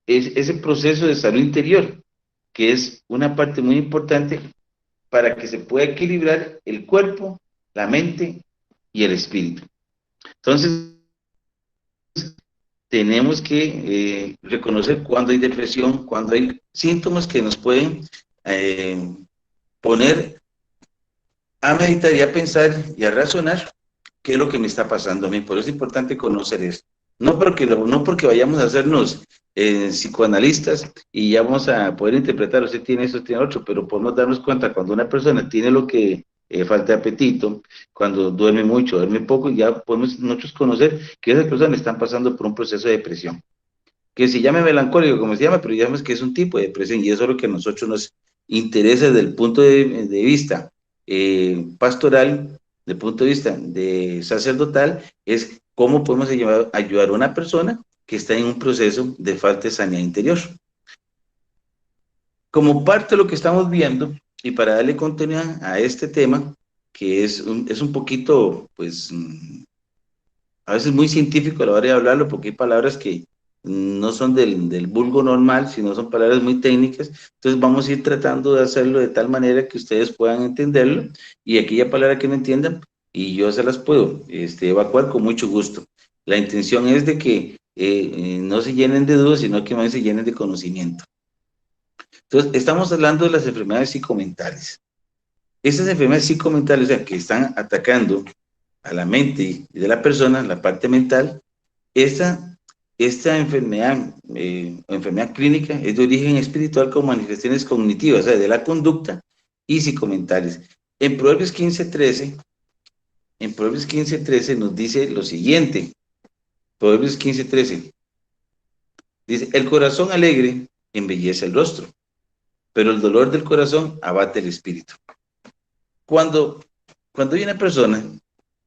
es ese proceso de salud interior, que es una parte muy importante para que se pueda equilibrar el cuerpo, la mente y el espíritu. Entonces, tenemos que reconocer cuando hay depresión, cuando hay síntomas que nos pueden poner a meditar y a pensar y a razonar qué es lo que me está pasando a mí. Por eso es importante conocer esto. No porque vayamos a hacernos psicoanalistas y ya vamos a poder interpretar, usted tiene eso, tiene otro, pero podemos darnos cuenta cuando una persona tiene lo que falta de apetito, cuando duerme mucho, duerme poco, ya podemos nosotros conocer que esas personas están pasando por un proceso de depresión. Que se llame melancólico, como se llama, pero ya sabemos que es un tipo de depresión y eso es lo que a nosotros nos interesa desde el punto de vista pastoral, del punto de vista de sacerdotal, es cómo podemos ayudar a una persona que está en un proceso de falta de sanidad interior. Como parte de lo que estamos viendo, y para darle continuidad a este tema, que es un poquito, pues, a veces muy científico a la hora de hablarlo, porque hay palabras que no son del vulgo normal, sino son palabras muy técnicas. Entonces vamos a ir tratando de hacerlo de tal manera que ustedes puedan entenderlo y aquella palabra que no entiendan, y yo se las puedo evacuar con mucho gusto. La intención es de que no se llenen de dudas, sino que más se llenen de conocimiento. Entonces, estamos hablando de las enfermedades psicomentales. Estas enfermedades psicomentales, o sea, que están atacando a la mente de la persona, la parte mental, esta enfermedad, enfermedad clínica es de origen espiritual con manifestaciones cognitivas, o sea, de la conducta y psicomentales. En Proverbios 15:13, en Proverbios 15:13 nos dice lo siguiente, Proverbios 15:13, dice, el corazón alegre embellece el rostro, pero el dolor del corazón abate el espíritu. Cuando, cuando hay una persona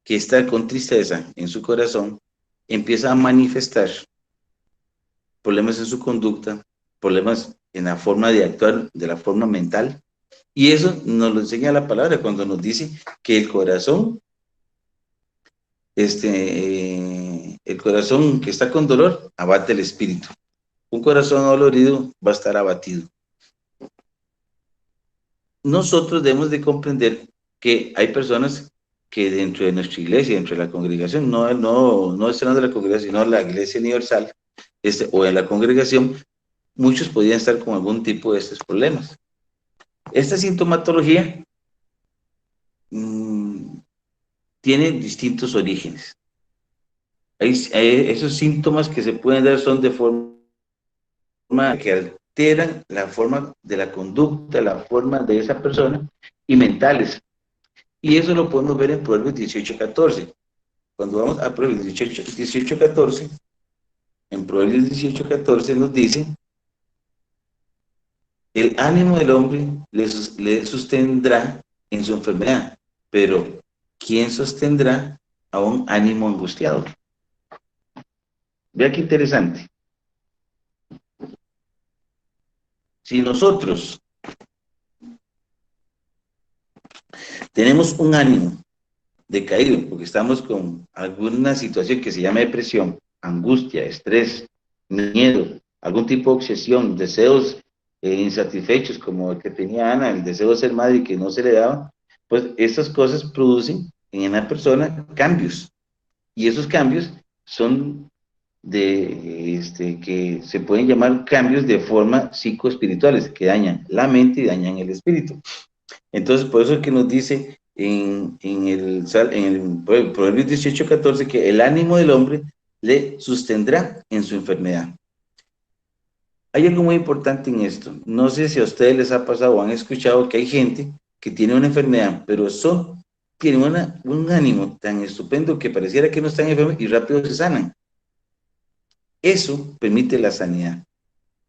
que está con tristeza en su corazón, empieza a manifestar problemas en su conducta, problemas en la forma de actuar, de la forma mental. Y eso nos lo enseña la palabra cuando nos dice que el corazón que está con dolor, abate el espíritu. Un corazón dolorido va a estar abatido. Nosotros debemos de comprender que hay personas que dentro de nuestra iglesia, dentro de la congregación, no están de la congregación, sino la iglesia universal, o en la congregación, muchos podrían estar con algún tipo de estos problemas. Esta sintomatología mmm, tiene distintos orígenes. Esos síntomas que se pueden dar son de forma que alteran la forma de la conducta, la forma de esa persona y mentales. Y eso lo podemos ver en Proverbios 18:14. Cuando vamos a Proverbios 18:14, en Proverbios 18:14 nos dice, el ánimo del hombre le sostendrá en su enfermedad, pero ¿quién sostendrá a un ánimo angustiado? Vea qué interesante. Si nosotros tenemos un ánimo decaído, porque estamos con alguna situación que se llama depresión, angustia, estrés, miedo, algún tipo de obsesión, deseos insatisfechos, como el que tenía Ana, el deseo de ser madre y que no se le daba, pues estas cosas producen en una persona cambios. Y esos cambios son que se pueden llamar cambios de forma psicoespirituales, que dañan la mente y dañan el espíritu. Entonces, por eso es que nos dice en el Proverbios 18:14 que el ánimo del hombre le sostendrá en su enfermedad. Hay algo muy importante en esto. No sé si a ustedes les ha pasado o han escuchado que hay gente que tiene una enfermedad, pero tienen un ánimo tan estupendo que pareciera que no están enfermos y rápido se sanan. Eso permite la sanidad.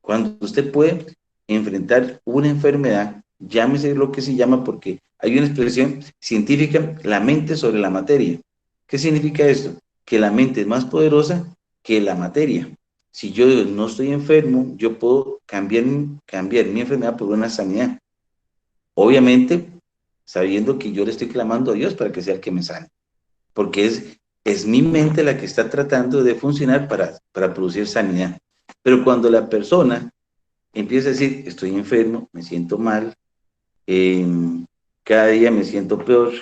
Cuando usted puede enfrentar una enfermedad, llámese lo que se llama, porque hay una expresión científica, la mente sobre la materia. ¿Qué significa esto? Que la mente es más poderosa que la materia. Si yo no estoy enfermo, yo puedo cambiar mi enfermedad por una sanidad. Obviamente, sabiendo que yo le estoy clamando a Dios para que sea el que me sane. Porque es mi mente la que está tratando de funcionar para producir sanidad. Pero cuando la persona empieza a decir, estoy enfermo, me siento mal, eh, cada día me siento peor,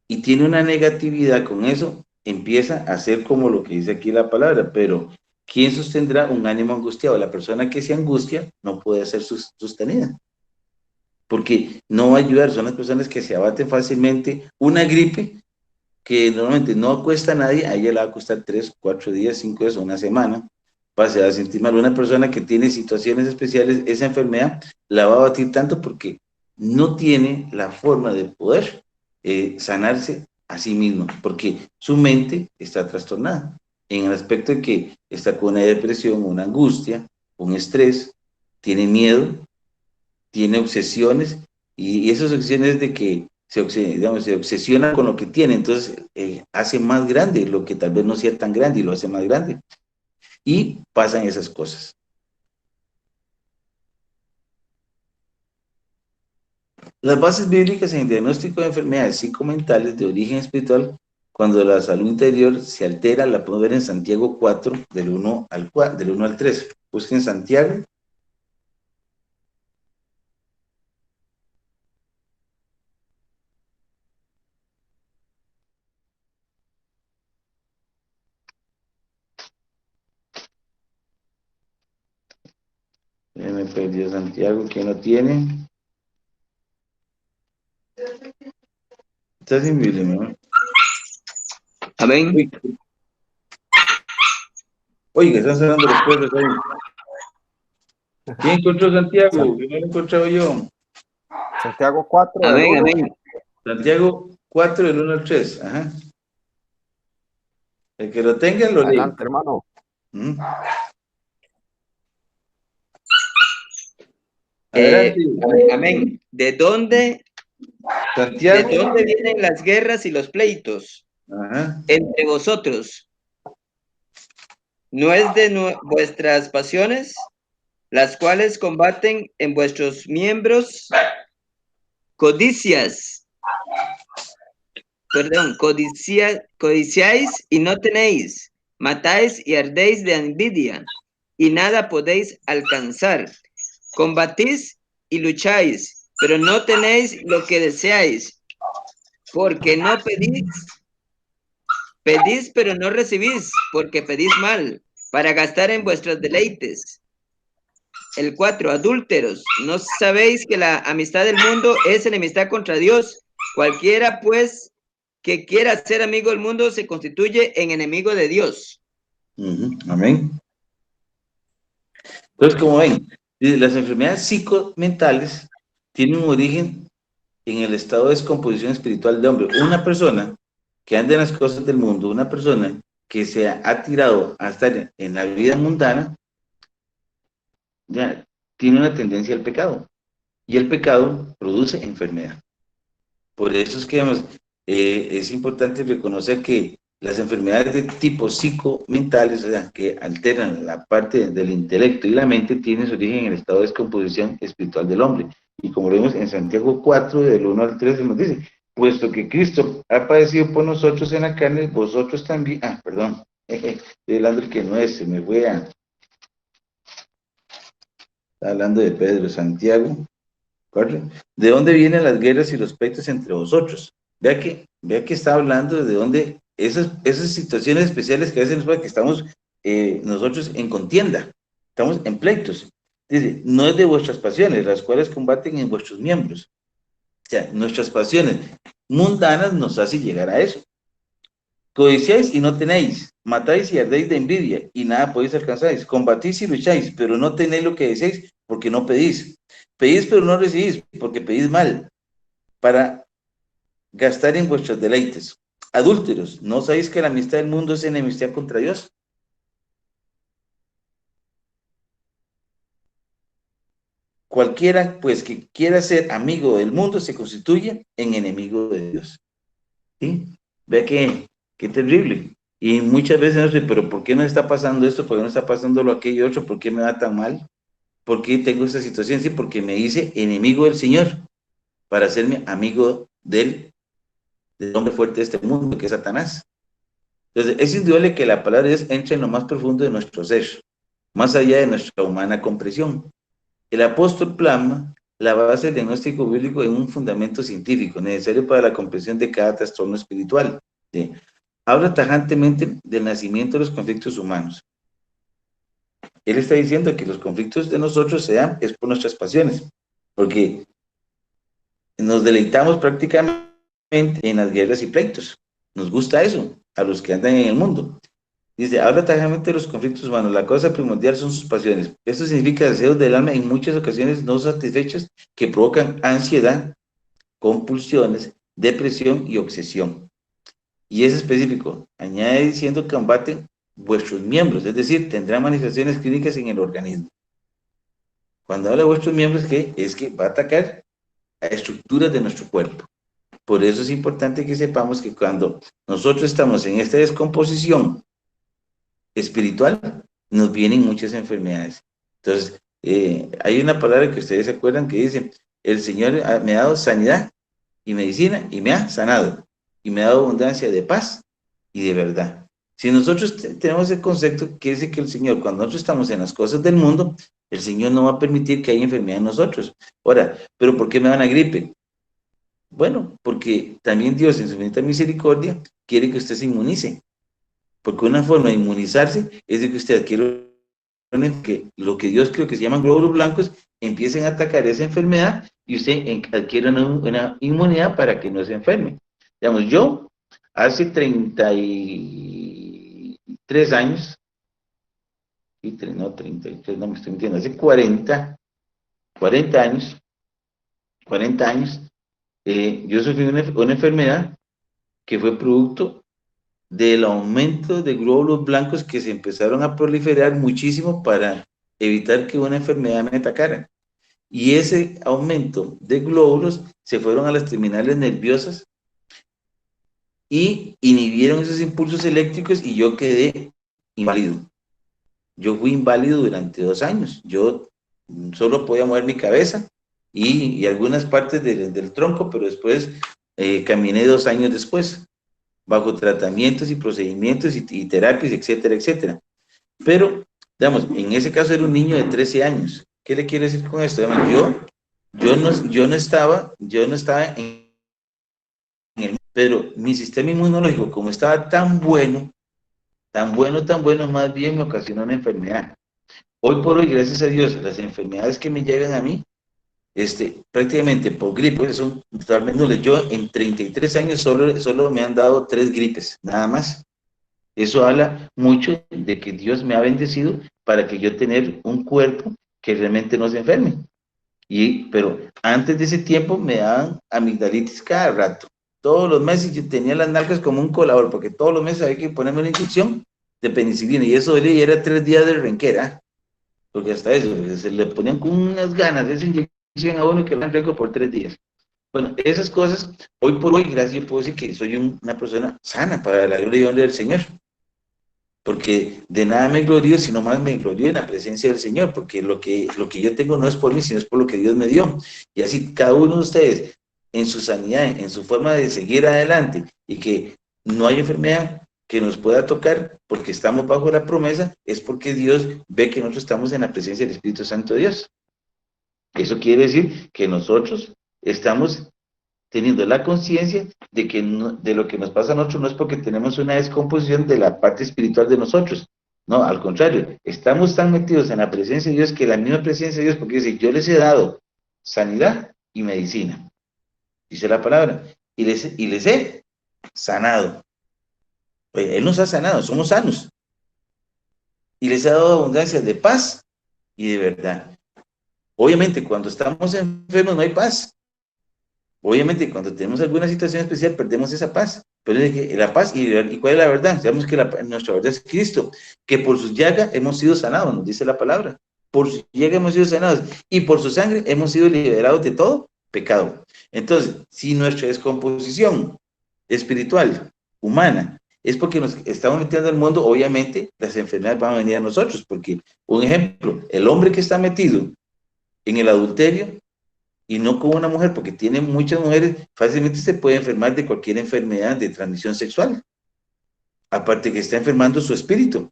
y tiene una negatividad con eso, empieza a hacer como lo que dice aquí la palabra, pero ¿quién sostendrá un ánimo angustiado? La persona que se angustia no puede ser sostenida, porque no va a ayudar, son las personas que se abaten fácilmente. Una gripe que normalmente no cuesta a nadie, a ella le va a costar 3, 4 días, 5 días o una semana, se va a sentir mal. Una persona que tiene situaciones especiales, esa enfermedad la va a batir tanto porque no tiene la forma de poder sanarse a sí mismo, porque su mente está trastornada, en el aspecto de que está con una depresión, una angustia, un estrés, tiene miedo, tiene obsesiones, y esas obsesiones de que digamos, se obsesiona con lo que tiene, entonces hace más grande lo que tal vez no sea tan grande y lo hace más grande. Y pasan esas cosas. Las bases bíblicas en el diagnóstico de enfermedades psicomentales de origen espiritual, cuando la salud interior se altera, la podemos ver en Santiago 4, del 1 al 3. Busquen Santiago. Me perdió Santiago, ¿quién lo tiene? Está sin Biblia, ¿no? Amén. Oiga, están sonando los perros ahí. ¿Quién encontró San- Santiago? ¿Quién lo he encontrado yo? Santiago 4, del Amén, 1. amén. Santiago 4, del 1 al 3. Ajá. El que lo tenga, lo lee. Adelante, hermano. ¿Mm? Adelante. Amén. ¿De Santiago. dónde vienen las guerras y los pleitos Ajá. entre vosotros? ¿No es de vuestras pasiones, las cuales combaten en vuestros miembros? Codicias, codiciáis y no tenéis, matáis y ardéis de envidia, y nada podéis alcanzar. Combatís y lucháis, pero no tenéis lo que deseáis, porque no pedís. Pedís, pero no recibís, porque pedís mal, para gastar en vuestros deleites. El 4, adúlteros, ¿no sabéis que la amistad del mundo es enemistad contra Dios? Cualquiera, pues, que quiera ser amigo del mundo se constituye en enemigo de Dios. Amén. Entonces, como ven, las enfermedades psicomentales tienen un origen en el estado de descomposición espiritual del hombre. Una persona que anda en las cosas del mundo, una persona que se ha tirado a estar en la vida mundana, ya tiene una tendencia al pecado. Y el pecado produce enfermedad. Por eso es que digamos, es importante reconocer que las enfermedades de tipo psicomentales, o sea, que alteran la parte del intelecto y la mente, tienen su origen en el estado de descomposición espiritual del hombre. Y como lo vemos en Santiago 4, del 1 al 3, nos dice, puesto que Cristo ha padecido por nosotros en la carne, vosotros también, perdón, estoy hablando del que no es, se me fue a, está hablando de Pedro, Santiago, ¿correcto? ¿De dónde vienen las guerras y los pleitos entre vosotros? Vea que está hablando de dónde esas situaciones especiales que a veces nos pasa que estamos nosotros en contienda, estamos en pleitos. Dice, no es de vuestras pasiones, las cuales combaten en vuestros miembros. O sea, nuestras pasiones mundanas nos hacen llegar a eso. Codiciáis y no tenéis, matáis y ardéis de envidia, y nada podéis alcanzar. Combatís y lucháis, pero no tenéis lo que deseáis, porque no pedís. Pedís, pero no recibís, porque pedís mal, para gastar en vuestros deleites. Adúlteros, ¿no sabéis que la amistad del mundo es enemistad contra Dios? Cualquiera, pues, que quiera ser amigo del mundo se constituye en enemigo de Dios. ¿Sí? Vea qué terrible. Y muchas veces no sé, pero ¿por qué no está pasando esto? ¿Por qué no está pasando lo aquello otro? ¿Por qué me va tan mal? ¿Por qué tengo esta situación? Sí, porque me hice enemigo del Señor para hacerme amigo del hombre fuerte de este mundo, que es Satanás. Entonces, es indudable que la palabra de Dios entra en lo más profundo de nuestro ser. más allá de nuestra humana comprensión. El apóstol plasma la base del diagnóstico bíblico en un fundamento científico necesario para la comprensión de cada trastorno espiritual. ¿Sí? Habla tajantemente del nacimiento de los conflictos humanos. Él está diciendo que los conflictos de nosotros se dan es por nuestras pasiones, porque nos deleitamos prácticamente en las guerras y pleitos. Nos gusta eso, a los que andan en el mundo. Dice, habla tajantemente de los conflictos humanos. La cosa primordial son sus pasiones. Esto significa deseos del alma en muchas ocasiones no satisfechos que provocan ansiedad, compulsiones, depresión y obsesión. Y es específico. Añade diciendo que combaten vuestros miembros, es decir, tendrán manifestaciones clínicas en el organismo. Cuando habla de vuestros miembros, ¿qué? Es que va a atacar a estructuras de nuestro cuerpo. Por eso es importante que sepamos que cuando nosotros estamos en esta descomposición espiritual, nos vienen muchas enfermedades. Entonces, hay una palabra que ustedes se acuerdan que dice, el Señor me ha dado sanidad y medicina y me ha sanado y me ha dado abundancia de paz y de verdad. Si nosotros tenemos el concepto que dice que el Señor, cuando nosotros estamos en las cosas del mundo, el Señor no va a permitir que haya enfermedad en nosotros. Ahora, ¿pero por qué me dan la gripe? Bueno, porque también Dios en su infinita misericordia quiere que usted se inmunice. Porque una forma de inmunizarse es de que usted adquiere que lo que Dios creo que se llaman glóbulos blancos empiecen a atacar esa enfermedad y usted adquiere una inmunidad para que no se enferme. Digamos, yo hace 33 años, no, 33, no me estoy mintiendo, hace 40 años, yo sufrí una enfermedad que fue producto del aumento de glóbulos blancos que se empezaron a proliferar muchísimo para evitar que una enfermedad me atacara. Y ese aumento de glóbulos se fueron a las terminales nerviosas y inhibieron esos impulsos eléctricos y yo quedé inválido. Yo fui inválido durante 2 años. Yo solo podía mover mi cabeza y algunas partes del tronco, pero después caminé 2 años después, bajo tratamientos y procedimientos y terapias, etcétera, etcétera. Pero, digamos, en ese caso era un niño de 13 años. ¿Qué le quiero decir con esto? Digamos, yo no estaba en el... Pero mi sistema inmunológico, como estaba tan bueno, más bien me ocasionó una enfermedad. Hoy por hoy, gracias a Dios, las enfermedades que me llegan a mí, prácticamente por gripe, son totalmente nulas. Yo en 33 años solo me han dado 3 gripes, nada más. Eso habla mucho de que Dios me ha bendecido para que yo tener un cuerpo que realmente no se enferme. Pero antes de ese tiempo me daban amigdalitis cada rato. Todos los meses yo tenía las nalgas como un colador, porque todos los meses había que ponerme una inyección de penicilina, y eso era 3 días de renquera, porque hasta eso, se le ponían con unas ganas de esa inyección a uno que le dan renco por 3 días. Bueno, esas cosas, hoy por hoy, gracias, yo puedo decir que soy una persona sana para la gloria y honra del Señor. Porque de nada me glorío, sino más me glorío en la presencia del Señor, porque lo que yo tengo no es por mí, sino es por lo que Dios me dio. Y así cada uno de ustedes, en su sanidad, en su forma de seguir adelante, y que no hay enfermedad que nos pueda tocar, porque estamos bajo la promesa, es porque Dios ve que nosotros estamos en la presencia del Espíritu Santo de Dios. Eso quiere decir que nosotros estamos teniendo la conciencia de que de lo que nos pasa a nosotros no es porque tenemos una descomposición de la parte espiritual de nosotros. No, al contrario, estamos tan metidos en la presencia de Dios que la misma presencia de Dios, porque dice, yo les he dado sanidad y medicina, dice la palabra, y les he sanado. Oye, Él nos ha sanado, somos sanos. Y les ha dado abundancia de paz y de verdad. Obviamente, cuando estamos enfermos no hay paz. Obviamente, cuando tenemos alguna situación especial, perdemos esa paz. Pero es que la paz, ¿y cuál es la verdad? Sabemos que nuestra verdad es Cristo, que por sus llagas hemos sido sanados, nos dice la palabra. Por sus llagas hemos sido sanados, y por su sangre hemos sido liberados de todo pecado. Entonces, si nuestra descomposición espiritual, humana, es porque nos estamos metiendo al mundo, obviamente las enfermedades van a venir a nosotros, porque, un ejemplo, el hombre que está metido en el adulterio, y no con una mujer, porque tiene muchas mujeres, fácilmente se puede enfermar de cualquier enfermedad de transmisión sexual. Aparte que está enfermando su espíritu.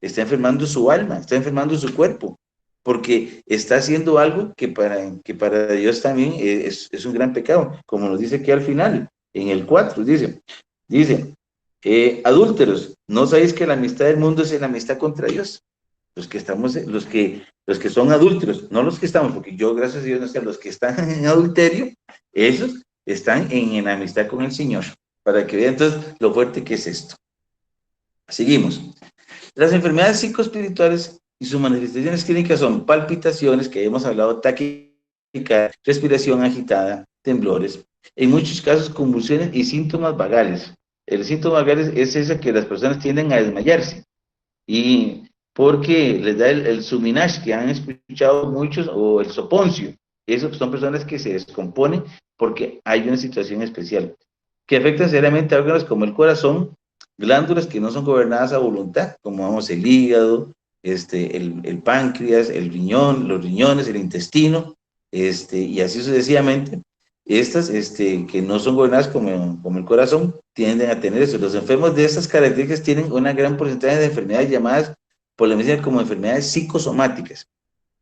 está enfermando su alma, está enfermando su cuerpo, porque está haciendo algo que para Dios también es un gran pecado, como nos dice aquí al final, en el 4, dice, adúlteros, ¿no sabéis que la amistad del mundo es la amistad contra Dios? Los que son adúlteros, no los que estamos, porque yo, gracias a Dios, no sé, los que están en adulterio, esos están en amistad con el Señor, para que vean entonces lo fuerte que es esto. Seguimos. Las enfermedades psicoespirituales y sus manifestaciones clínicas son palpitaciones, que hemos hablado, taquicardia, respiración agitada, temblores, en muchos casos convulsiones y síntomas vagales. El síntoma vagales es ese que las personas tienden a desmayarse, y porque les da el suminash, que han escuchado muchos, o el soponcio. Esos son personas que se descomponen porque hay una situación especial, que afectan seriamente a órganos como el corazón, glándulas que no son gobernadas a voluntad, como vamos el hígado, el páncreas, el riñón, los riñones, el intestino, y así sucesivamente. Estas, que no son gobernadas como el corazón, tienden a tener eso. Los enfermos de estas características tienen una gran porcentaje de enfermedades llamadas por la medicina como enfermedades psicosomáticas.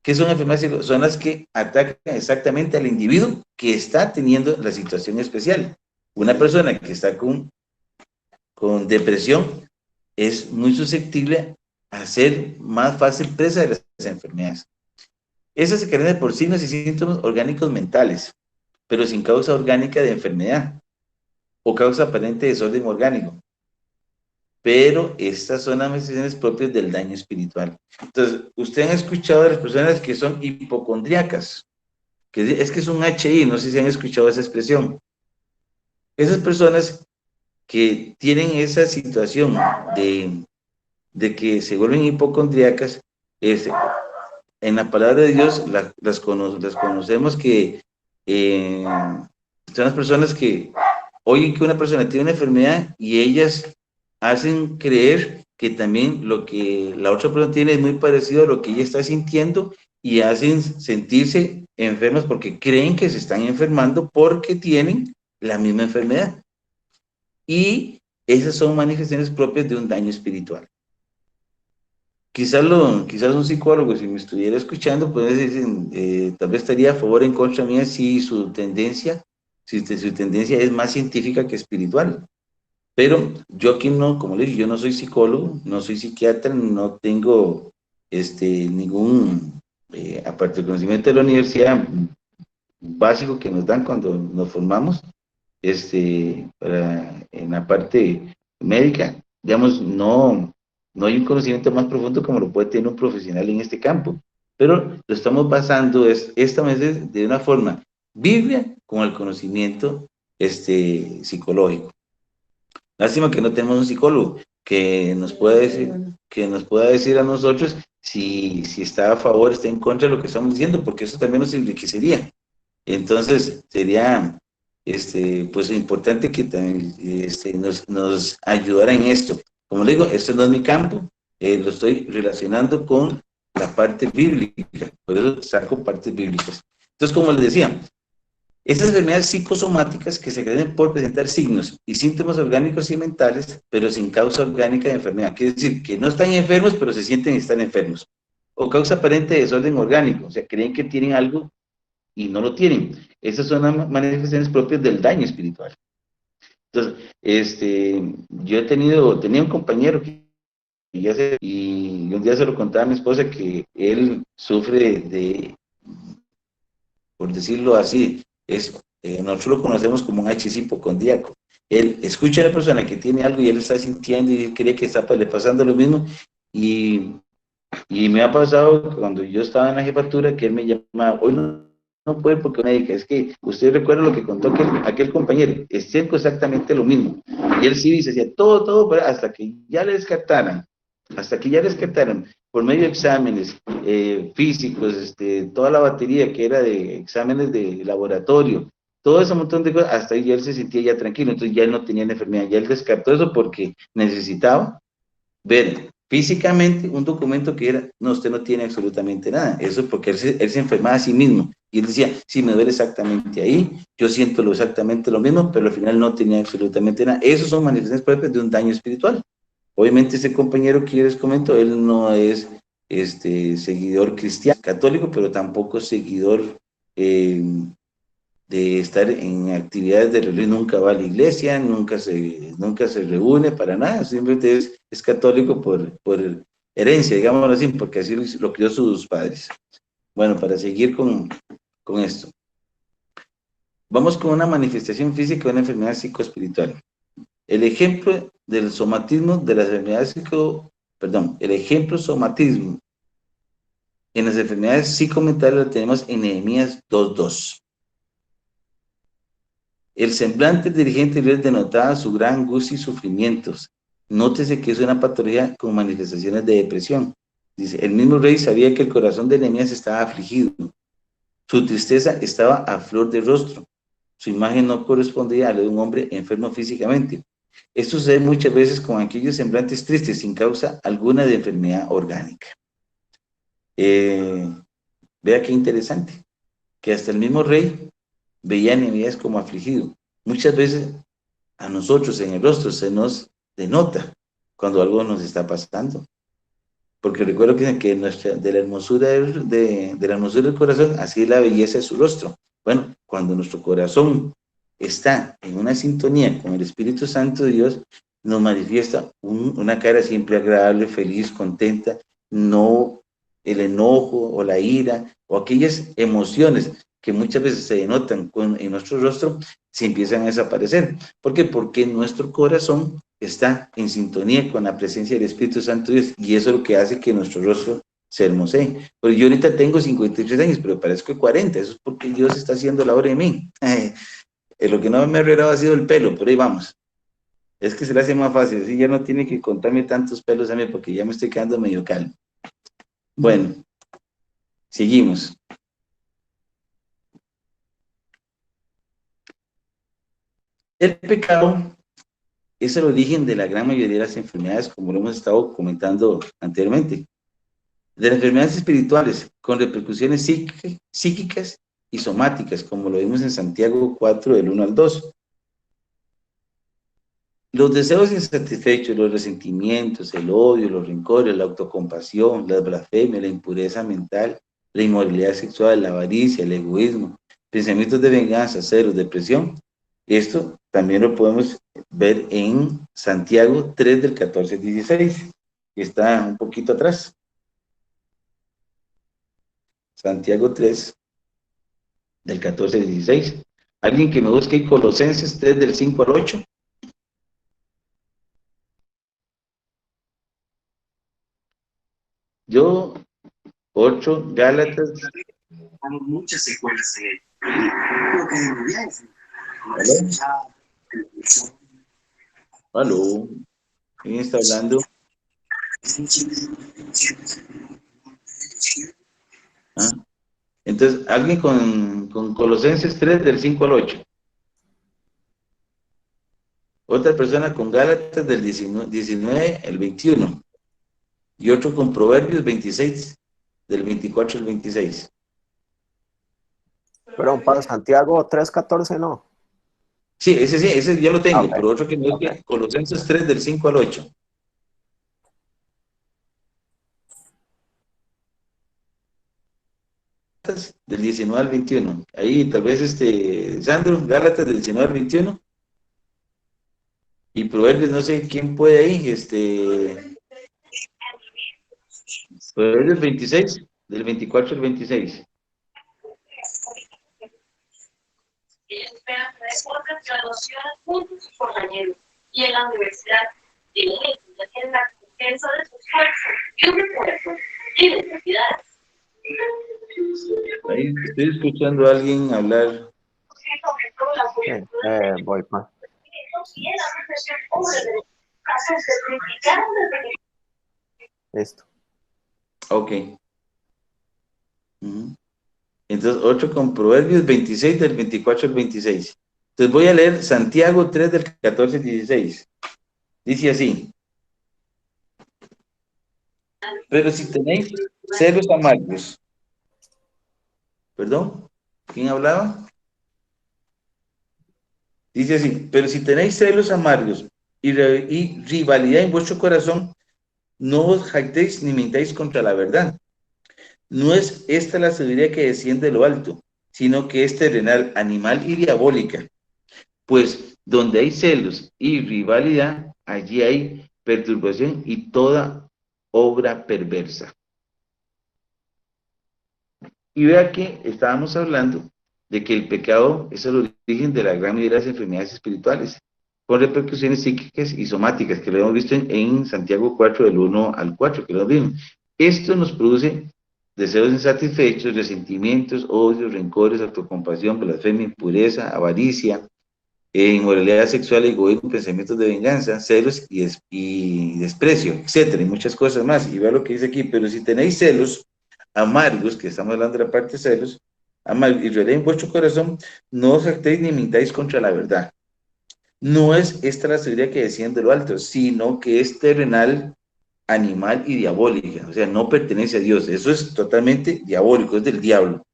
¿Qué son enfermedades? Son las que atacan exactamente al individuo que está teniendo la situación especial. Una persona que está con depresión es muy susceptible a ser más fácil presa de las enfermedades. Esas se caracterizan por signos y síntomas orgánicos mentales, pero sin causa orgánica de enfermedad o causa aparente de desorden orgánico. Pero estas son las manifestaciones propias del daño espiritual. Entonces, ustedes han escuchado de las personas que son hipocondríacas, que es un HI, no sé si han escuchado esa expresión. Esas personas que tienen esa situación de que se vuelven hipocondríacas, en la palabra de Dios las conocemos que son las personas que oyen que una persona tiene una enfermedad y ellas hacen creer que también lo que la otra persona tiene es muy parecido a lo que ella está sintiendo, y hacen sentirse enfermas porque creen que se están enfermando porque tienen la misma enfermedad. Y esas son manifestaciones propias de un daño espiritual. Quizás un psicólogo, si me estuviera escuchando, puede decir, tal vez estaría a favor o en contra mía si su tendencia es más científica que espiritual. Pero yo aquí no, como les digo, yo no soy psicólogo, no soy psiquiatra, no tengo ningún, aparte del conocimiento de la universidad básico que nos dan cuando nos formamos, en la parte médica, digamos, no hay un conocimiento más profundo como lo puede tener un profesional en este campo, pero lo estamos basando esta vez de una forma biblia con el conocimiento psicológico. Lástima que no tenemos un psicólogo que nos pueda decir a nosotros si está a favor, está en contra de lo que estamos diciendo, porque eso también nos enriquecería. Entonces sería pues importante que también nos ayudara en esto. Como le digo, esto no es mi campo, lo estoy relacionando con la parte bíblica, por eso saco partes bíblicas. Entonces, como les decía, estas enfermedades psicosomáticas que se creen por presentar signos y síntomas orgánicos y mentales, pero sin causa orgánica de enfermedad. Quiere decir que no están enfermos, pero se sienten estar enfermos. O causa aparente de desorden orgánico, o sea, creen que tienen algo y no lo tienen. Esas son las manifestaciones propias del daño espiritual. Entonces, yo tenía un compañero y un día se lo contaba a mi esposa que él sufre de, por decirlo así, nosotros lo conocemos como un HIS hipocondíaco. Él escucha a la persona que tiene algo y él está sintiendo y cree que está le pasando lo mismo, y me ha pasado cuando yo estaba en la jefatura que él me llamaba, hoy no puede porque médica, es que usted recuerda lo que contó aquel compañero, es exactamente lo mismo, y él sí dice, hacía todo, pero hasta que ya le descartaran, por medio de exámenes físicos, toda la batería que era de exámenes de laboratorio, todo ese montón de cosas, hasta ahí ya él se sentía ya tranquilo, entonces ya él no tenía la enfermedad, ya él descartó eso porque necesitaba ver físicamente un documento que era, no, usted no tiene absolutamente nada, eso porque él se enfermaba a sí mismo, y él decía, sí, me duele exactamente ahí, yo siento exactamente lo mismo, pero al final no tenía absolutamente nada. Esos son manifestaciones propias de un daño espiritual. Obviamente ese compañero que yo les comento, él no es seguidor cristiano, católico, pero tampoco seguidor eh, de estar en actividades de religión, nunca va a la iglesia, nunca se reúne para nada, simplemente es católico por herencia, digámoslo así, porque así lo crió sus padres. Bueno, para seguir con esto. Vamos con una manifestación física de una enfermedad psicoespiritual. El ejemplo del somatismo de las enfermedades el ejemplo somatismo en las enfermedades psicomentales lo tenemos en Nehemías 2:2. El semblante del dirigente inglés denotaba su gran angustia y sufrimientos. Nótese que es una patología con manifestaciones de depresión. Dice, el mismo rey sabía que el corazón de Nehemías estaba afligido. Su tristeza estaba a flor de rostro. Su imagen no correspondía a la de un hombre enfermo físicamente. Esto sucede muchas veces con aquellos semblantes tristes sin causa alguna de enfermedad orgánica. Vea qué interesante, que hasta el mismo rey veía a Nehemías como afligido. Muchas veces a nosotros en el rostro se nos denota cuando algo nos está pasando. Porque recuerdo que de la hermosura del corazón, así es la belleza de su rostro. Bueno, cuando nuestro corazón está en una sintonía con el Espíritu Santo de Dios, nos manifiesta una cara siempre agradable, feliz, contenta, no el enojo o la ira o aquellas emociones que muchas veces se denotan en nuestro rostro, se empiezan a desaparecer. ¿Por qué? Porque nuestro corazón está en sintonía con la presencia del Espíritu Santo de Dios, y eso es lo que hace que nuestro rostro se hermosee. Pero yo ahorita tengo 53 años, pero parezco de 40, eso es porque Dios está haciendo la obra en mí. Lo que no me ha arreglado ha sido el pelo, pero ahí vamos. Es que se le hace más fácil, así ya no tiene que contarme tantos pelos a mí, porque ya me estoy quedando medio calmo. Bueno, seguimos. El pecado es el origen de la gran mayoría de las enfermedades, como lo hemos estado comentando anteriormente. De las enfermedades espirituales, con repercusiones psíquicas y somáticas, como lo vimos en Santiago 4, del 1 al 2. Los deseos insatisfechos, los resentimientos, el odio, los rencores, la autocompasión, la blasfemia, la impureza mental, la inmoralidad sexual, la avaricia, el egoísmo, pensamientos de venganza, celos, depresión. Esto también lo podemos ver en Santiago 3, del 14 al 16, que está un poquito atrás. Santiago 3, del 14 al 16. Alguien que me busque en Colosenses 3, del 5 al 8. Yo, 8, Gálatas. Hay muchas secuelas en él. Lo que debería decir. ¿Aló? ¿Quién está hablando? ¿Ah? Entonces, alguien con Colosenses 3, del 5 al 8. Otra persona con Gálatas del 19 al 21. Y otro con Proverbios 26, del 24 al 26. Pero para Santiago 3:14 no. Sí, ese ya lo tengo, Okay. pero otro que no es que Colosenses 3, del 5 al 8. Del 19 al 21. Ahí tal vez Sandro, Gálatas del 19 al 21. Y Proverbios, no sé quién puede ahí, Proverbios 26, del 24 al 26. Esperan tres otras graduaciones juntos sus compañeros. Y en la universidad de ellos ya tienen la recompensa de su esfuerzo y un refuerzo y necesidades. Ahí estoy escuchando a alguien hablar. Voy más. Listo. Ok. Entonces, 8 con Proverbios 26, del 24 al 26. Entonces voy a leer Santiago 3, del 14 al 16. Dice así. Pero si tenéis celos amargos. ¿Perdón? ¿Quién hablaba? Dice así, pero si tenéis celos amargos y rivalidad en vuestro corazón, no os jactéis ni mintáis contra la verdad. No es esta la sabiduría que desciende de lo alto, sino que es terrenal, animal y diabólica. Pues donde hay celos y rivalidad, allí hay perturbación y toda obra perversa. Y vea que estábamos hablando de que el pecado es el origen de la gran mayoría de las enfermedades espirituales, con repercusiones psíquicas y somáticas, que lo hemos visto en Santiago 4, del 1 al 4, que lo vimos. Esto nos produce deseos insatisfechos, resentimientos, odios, rencores, autocompasión, blasfemia, impureza, avaricia, inmoralidad sexual, egoísmo, pensamientos de venganza, celos y desprecio, etcétera, y muchas cosas más. Y vea lo que dice aquí, pero si tenéis celos amargos, que estamos hablando de la parte de celos, amargos, y realidad en vuestro corazón, no os jactéis ni mintáis contra la verdad. No es esta la sabiduría que desciende de lo alto, sino que es terrenal, animal y diabólica, o sea, no pertenece a Dios, eso es totalmente diabólico, es del diablo.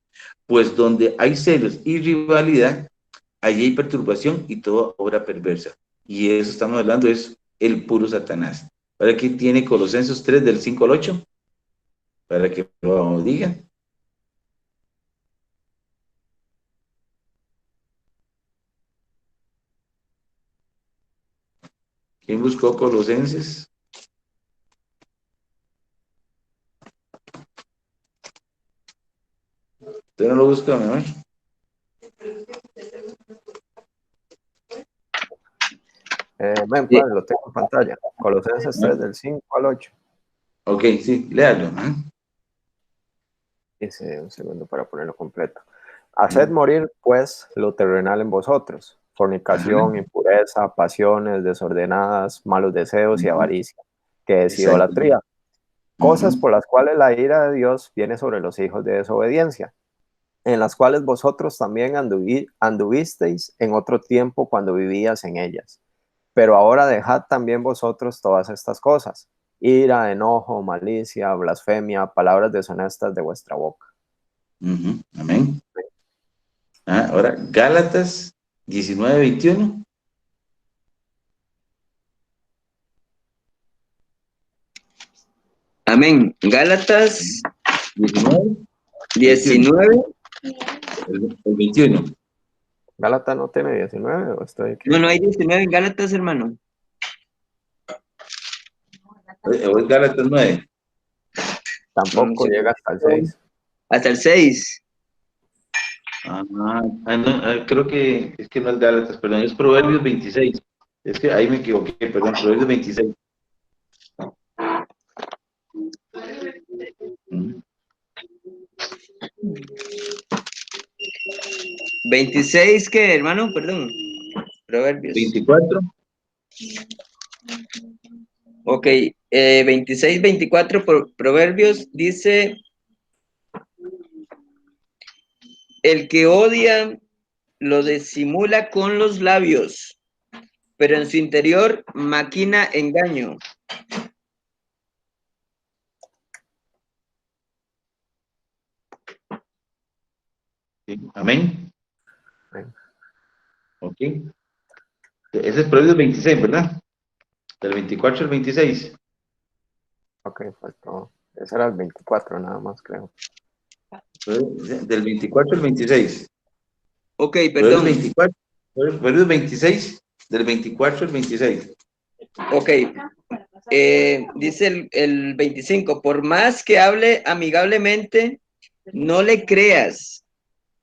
Pues donde hay celos y rivalidad, allí hay perturbación y toda obra perversa. Y eso estamos hablando, es el puro Satanás. Ahora aquí tiene Colosenses 3, del 5 al 8, para que lo digan. ¿Quién buscó Colosenses? ¿Usted no lo busca, mi amor? Padre, lo tengo en pantalla. Colosenses 3, del 5 al 8. Ok, sí, léalo. Dice, un segundo para ponerlo completo. Haced morir, pues, lo terrenal en vosotros: fornicación, impureza, pasiones desordenadas, malos deseos y avaricia, que es idolatría. Cosas por las cuales la ira de Dios viene sobre los hijos de desobediencia, en las cuales vosotros también anduvisteis en otro tiempo cuando vivías en ellas. Pero ahora dejad también vosotros todas estas cosas: ira, enojo, malicia, blasfemia, palabras deshonestas de vuestra boca. Amén. Ahora, Gálatas 19, 21. Amén. Gálatas 19, 19. el 21. ¿Gálatas no tiene 19 o estoy aquí? No, no hay 19 en Gálatas, hermano. O es Gálatas 9. Tampoco Sí. llega hasta el 6. Hasta el 6. No, creo que es que no es Gálatas, perdón, es Proverbios 26. Es que ahí me equivoqué, perdón, Proverbios 26. 26, ¿qué, hermano? Perdón. Proverbios. 24. Ok, 26, 24 por Proverbios dice: el que odia lo disimula con los labios, pero en su interior maquina engaño. Sí, amén. Amén. Ok. Ese es Proverbios 26, ¿verdad? Del 24 al 26. Ok, faltó. Ese era el 24 nada más, creo. Del 24 al 26. Ok, Proverbios perdón. 24, Proverbios 26, del 24 al 26. Ok. Dice el 25, por más que hable amigablemente, no le creas,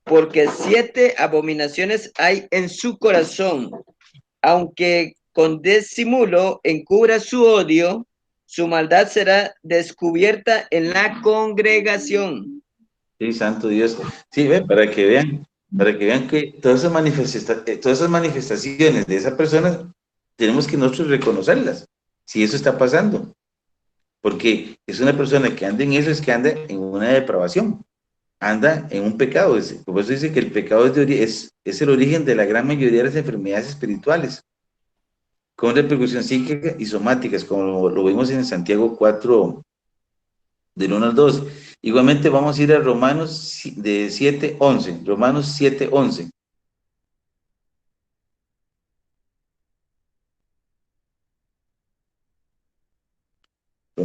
porque 7 abominaciones hay en su corazón. Aunque con disimulo encubra su odio, su maldad será descubierta en la congregación. Sí, santo Dios. Sí, ven, para que vean que todas esas manifestaciones de esa persona tenemos que nosotros reconocerlas, si eso está pasando, porque es una persona que anda en eso, es que anda en una depravación, anda en un pecado. Por eso dice que el pecado es el origen de la gran mayoría de las enfermedades espirituales, con repercusión psíquica y somáticas, como lo vimos en Santiago 4, del 1 al 2. Igualmente vamos a ir a Romanos de 7, 11. Romanos 7, 11.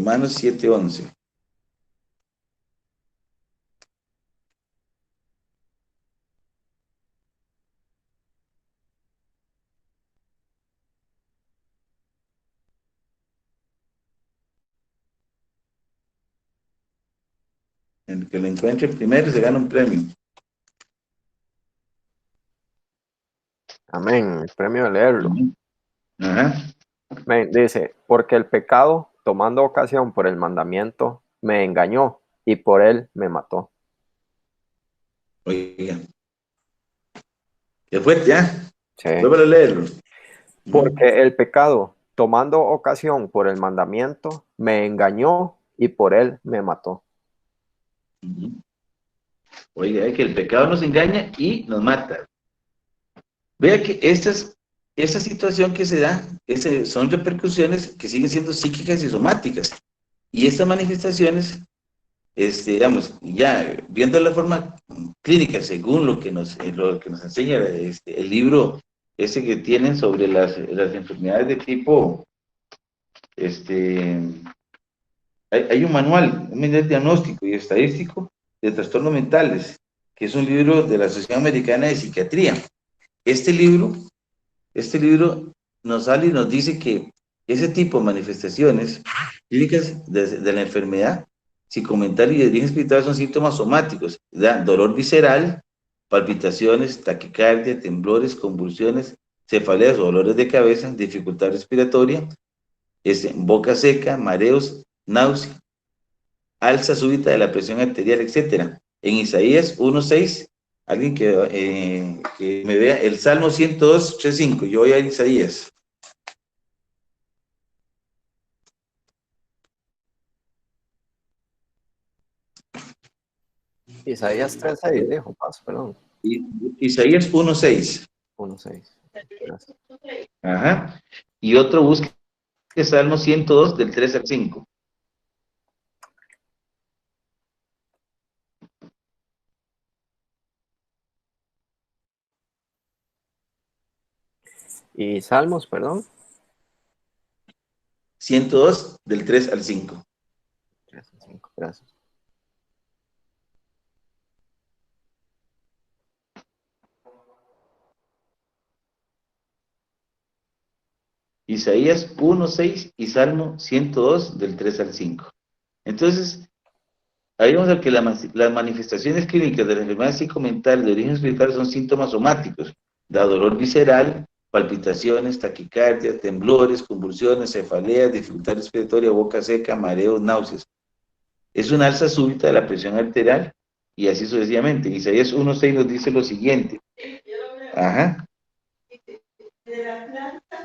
Romanos 7:11. El que lo encuentre primero se gana un premio. Amén. El premio de leerlo. Ajá. Amén. Dice, porque el pecado, tomando ocasión por el mandamiento, me engañó y por él me mató. Oiga. Qué fuerte, ¿ya? Sí. Vuelvo a leerlo. Porque el pecado, tomando ocasión por el mandamiento, me engañó y por él me mató. Oiga, es que el pecado nos engaña y nos mata. Vea que esta situación que se da, son repercusiones que siguen siendo psíquicas y somáticas. Y estas manifestaciones, digamos, ya viendo la forma clínica, según lo que nos enseña el libro que tienen sobre las enfermedades de tipo, hay un manual diagnóstico y estadístico de trastornos mentales, que es un libro de la Sociedad Americana de Psiquiatría. Este libro nos sale y nos dice que ese tipo de manifestaciones clínicas de la enfermedad psicomental y de origen espiritual son síntomas somáticos, dolor visceral, palpitaciones, taquicardia, temblores, convulsiones, cefaleas o dolores de cabeza, dificultad respiratoria, boca seca, mareos, náusea, alza súbita de la presión arterial, etc. En Isaías 1:6, alguien que me vea el Salmo 102:3-5. Yo voy a Isaías. Isaías 3:6, dijo, paso, perdón. Isaías 1:6. 1:6. Gracias. Ajá. Y otro busque Salmo 102 del 3-5. Y Salmos, perdón. 102 del 3-5. 3-5, gracias. Isaías 1:6 y Salmo 102 del 3-5. Entonces, ahí vamos a que las manifestaciones clínicas de la enfermedad psicomental de origen espiritual son síntomas somáticos, da dolor visceral, palpitaciones, taquicardia, temblores, convulsiones, cefaleas, dificultad respiratoria, boca seca, mareos, náuseas. Es una alza súbita de la presión arterial y así sucesivamente. Isaías 1:6 nos dice lo siguiente. Ajá.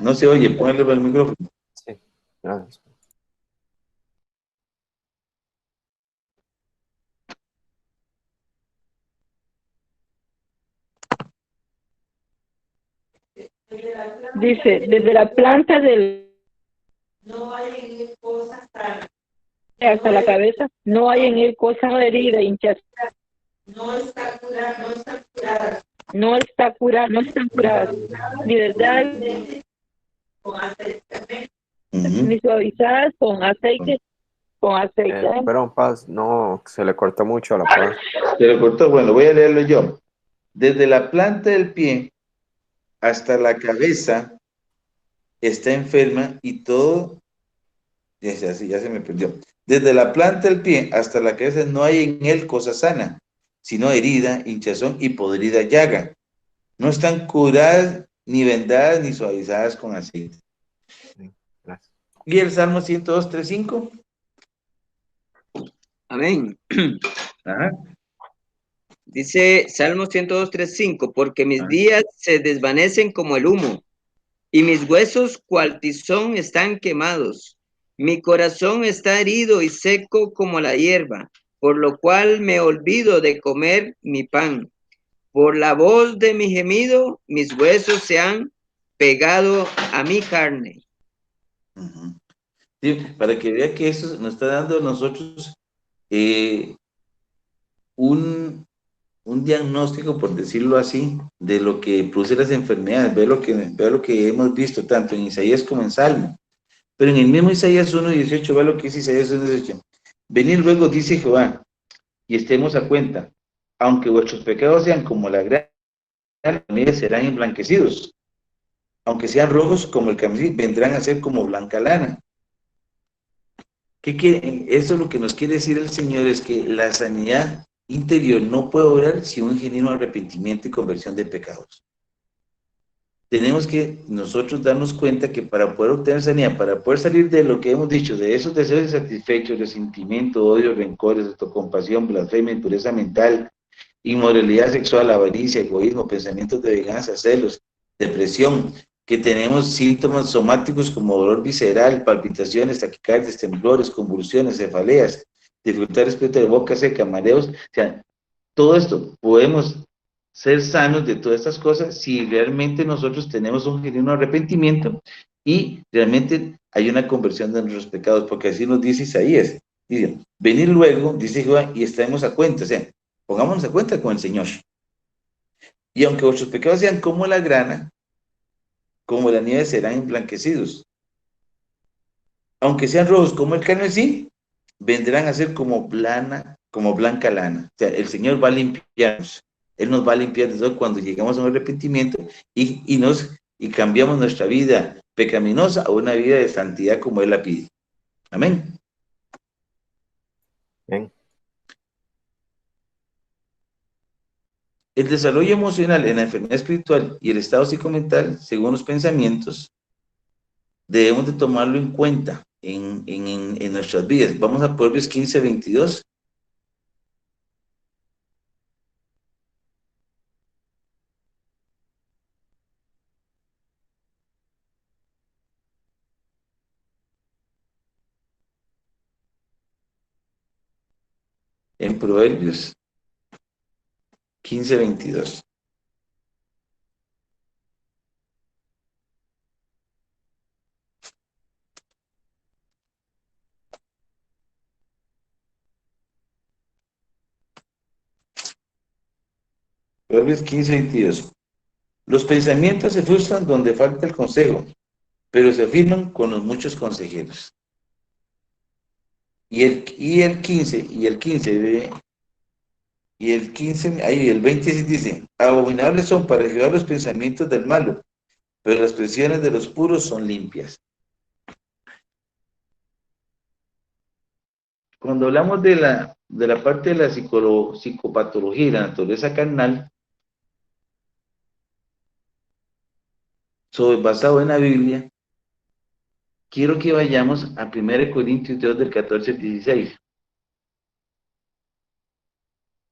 No se oye, póngale el micrófono. Sí, gracias. Dice, desde la planta del hasta la cabeza, no hay en él cosa herida, hinchazón. No está curada, ni verdad, ni suavizadas con aceite. Perdón, Paz, no, se le cortó mucho la paz. Se le cortó, bueno, voy a leerlo yo. Desde la planta del pie hasta la cabeza está enferma y todo, ya se me perdió. Desde la planta del pie hasta la cabeza no hay en él cosa sana, sino herida, hinchazón y podrida llaga. No están curadas, ni vendadas, ni suavizadas con aceite. Gracias. ¿Y el Salmo 102:3-5? Amén. Ajá. Dice Salmo 102:3-5, porque mis días se desvanecen como el humo, y mis huesos cual tizón están quemados. Mi corazón está herido y seco como la hierba, por lo cual me olvido de comer mi pan. Por la voz de mi gemido, mis huesos se han pegado a mi carne. Sí, para que vea que eso nos está dando a nosotros un diagnóstico, por decirlo así, de lo que produce las enfermedades. Vea lo que hemos visto tanto en Isaías como en Salmo. Pero en el mismo Isaías 1:18 va lo que dice Isaías 1:18. Venid luego, dice Jehová, y estemos a cuenta. Aunque vuestros pecados sean como la grana, serán emblanquecidos. Aunque sean rojos como el carmesí, vendrán a ser como blanca lana. ¿Qué quiere? Eso es lo que nos quiere decir el Señor, es que la sanidad interior no puede obrar sin un genuino arrepentimiento y conversión de pecados. Tenemos que nosotros darnos cuenta que para poder obtener sanidad, para poder salir de lo que hemos dicho, de esos deseos insatisfechos, resentimiento, odio, rencores, autocompasión, blasfemia, impureza mental, inmoralidad sexual, avaricia, egoísmo, pensamientos de venganza, celos, depresión, que tenemos síntomas somáticos como dolor visceral, palpitaciones, taquicardias, temblores, convulsiones, cefaleas, dificultad respiratoria, boca seca, mareos, o sea, todo esto podemos ser sanos de todas estas cosas si realmente nosotros tenemos un genuino arrepentimiento y realmente hay una conversión de nuestros pecados, porque así nos dice Isaías. Dice, venir luego, dice Jehová, y estemos a cuenta, o sea, pongámonos a cuenta con el Señor. Y aunque vuestros pecados sean como la grana, como la nieve serán emblanquecidos. Aunque sean rojos como el carmesí, vendrán a ser como blanca lana. O sea, el Señor va a limpiarnos. Él nos va a limpiar de todo cuando llegamos a un arrepentimiento y cambiamos nuestra vida pecaminosa a una vida de santidad como Él la pide. Amén. Bien. El desarrollo emocional en la enfermedad espiritual y el estado psicomental, según los pensamientos, debemos de tomarlo en cuenta en nuestras vidas. Vamos a Proverbios 15:22. En Proverbios 15:22. Proverbios 15:22. Los pensamientos se frustran donde falta el consejo, pero se afirman con los muchos consejeros. Y el 15, ahí el 26 dice, abominables son para Jehová los pensamientos del malo, pero las pensiones de los puros son limpias. Cuando hablamos de la parte de la psicopatología y la naturaleza carnal, basado en la Biblia, quiero que vayamos a 1 Corintios 2 del 14 al 16.